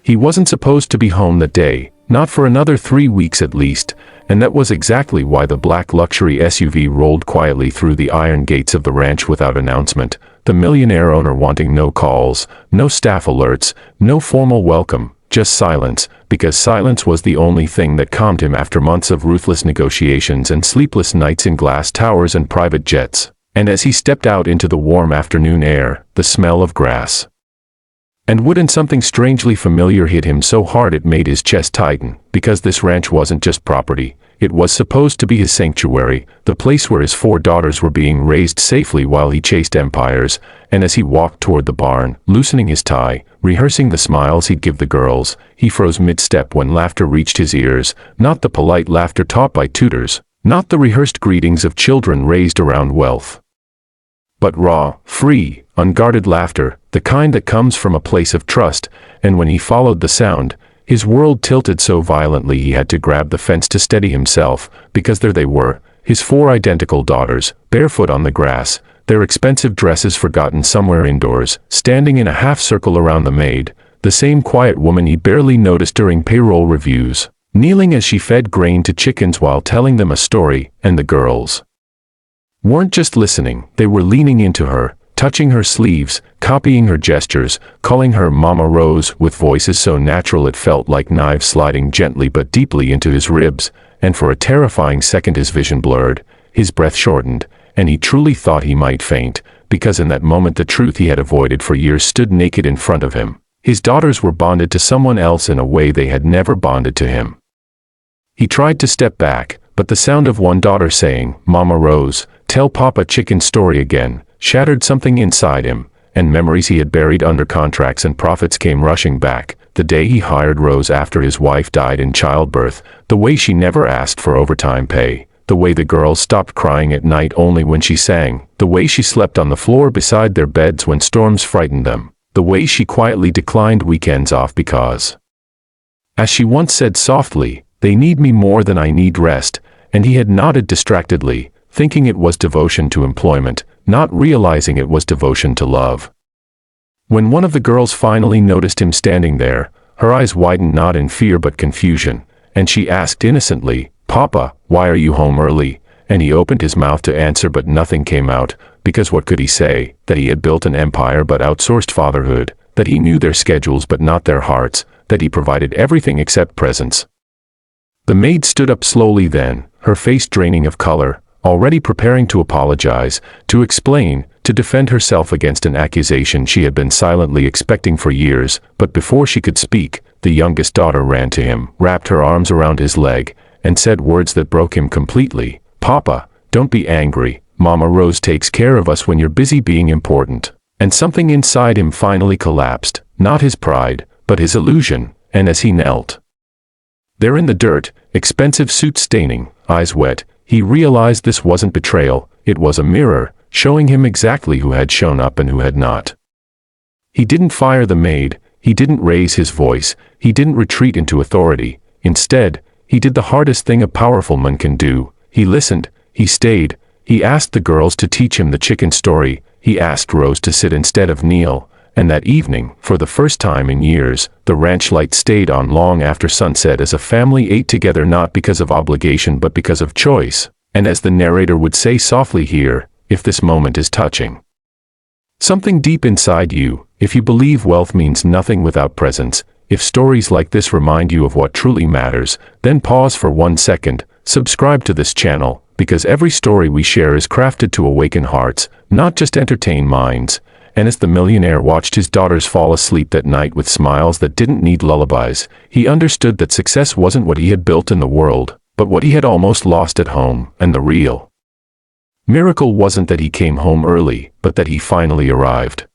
He wasn't supposed to be home that day, not for another 3 weeks at least, and that was exactly why the black luxury SUV rolled quietly through the iron gates of the ranch without announcement, the millionaire owner wanting no calls, no staff alerts, no formal welcome, just silence, because silence was the only thing that calmed him after months of ruthless negotiations and sleepless nights in glass towers and private jets. And as he stepped out into the warm afternoon air, the smell of grass and wood and something strangely familiar hit him so hard it made his chest tighten, because this ranch wasn't just property. It was supposed to be his sanctuary, the place where his 4 daughters were being raised safely while he chased empires. And as he walked toward the barn, loosening his tie, rehearsing the smiles he'd give the girls, he froze mid-step when laughter reached his ears, not the polite laughter taught by tutors, not the rehearsed greetings of children raised around wealth, but raw, free, unguarded laughter, the kind that comes from a place of trust. And when he followed the sound, his world tilted so violently he had to grab the fence to steady himself, because there they were, his 4 identical daughters, barefoot on the grass, their expensive dresses forgotten somewhere indoors, standing in a half-circle around the maid, the same quiet woman he barely noticed during payroll reviews, kneeling as she fed grain to chickens while telling them a story. And the girls weren't just listening, they were leaning into her, touching her sleeves, copying her gestures, calling her Mama Rose with voices so natural it felt like knives sliding gently but deeply into his ribs. And for a terrifying second his vision blurred, his breath shortened, and he truly thought he might faint, because in that moment the truth he had avoided for years stood naked in front of him. His daughters were bonded to someone else in a way they had never bonded to him. He tried to step back, but the sound of one daughter saying, "Mama Rose, tell Papa Chicken story again," shattered something inside him, and memories he had buried under contracts and profits came rushing back. The day he hired Rose after his wife died in childbirth, the way she never asked for overtime pay, the way the girls stopped crying at night only when she sang, the way she slept on the floor beside their beds when storms frightened them, the way she quietly declined weekends off because, as she once said softly, "They need me more than I need rest," and he had nodded distractedly, thinking it was devotion to employment, not realizing it was devotion to love. When one of the girls finally noticed him standing there, her eyes widened not in fear but confusion, and she asked innocently, "Papa, why are you home early?" And he opened his mouth to answer but nothing came out, because what could he say? That he had built an empire but outsourced fatherhood, that he knew their schedules but not their hearts, that he provided everything except presence. The maid stood up slowly then, her face draining of color, already preparing to apologize, to explain, to defend herself against an accusation she had been silently expecting for years. But before she could speak, the youngest daughter ran to him, wrapped her arms around his leg, and said words that broke him completely. "Papa, don't be angry. Mama Rose takes care of us when you're busy being important." And something inside him finally collapsed, not his pride, but his illusion. And as he knelt there in the dirt, expensive suit staining, eyes wet, he realized this wasn't betrayal, it was a mirror, showing him exactly who had shown up and who had not. He didn't fire the maid, he didn't raise his voice, he didn't retreat into authority. Instead, he did the hardest thing a powerful man can do. He listened, he stayed, he asked the girls to teach him the chicken story, he asked Rose to sit instead of kneel. And that evening, for the first time in years, the ranch light stayed on long after sunset as a family ate together not because of obligation but because of choice. And as the narrator would say softly here, if this moment is touching something deep inside you, if you believe wealth means nothing without presence, if stories like this remind you of what truly matters, then pause for 1 second, subscribe to this channel, because every story we share is crafted to awaken hearts, not just entertain minds. And as the millionaire watched his daughters fall asleep that night with smiles that didn't need lullabies, he understood that success wasn't what he had built in the world, but what he had almost lost at home. And the real miracle wasn't that he came home early, but that he finally arrived.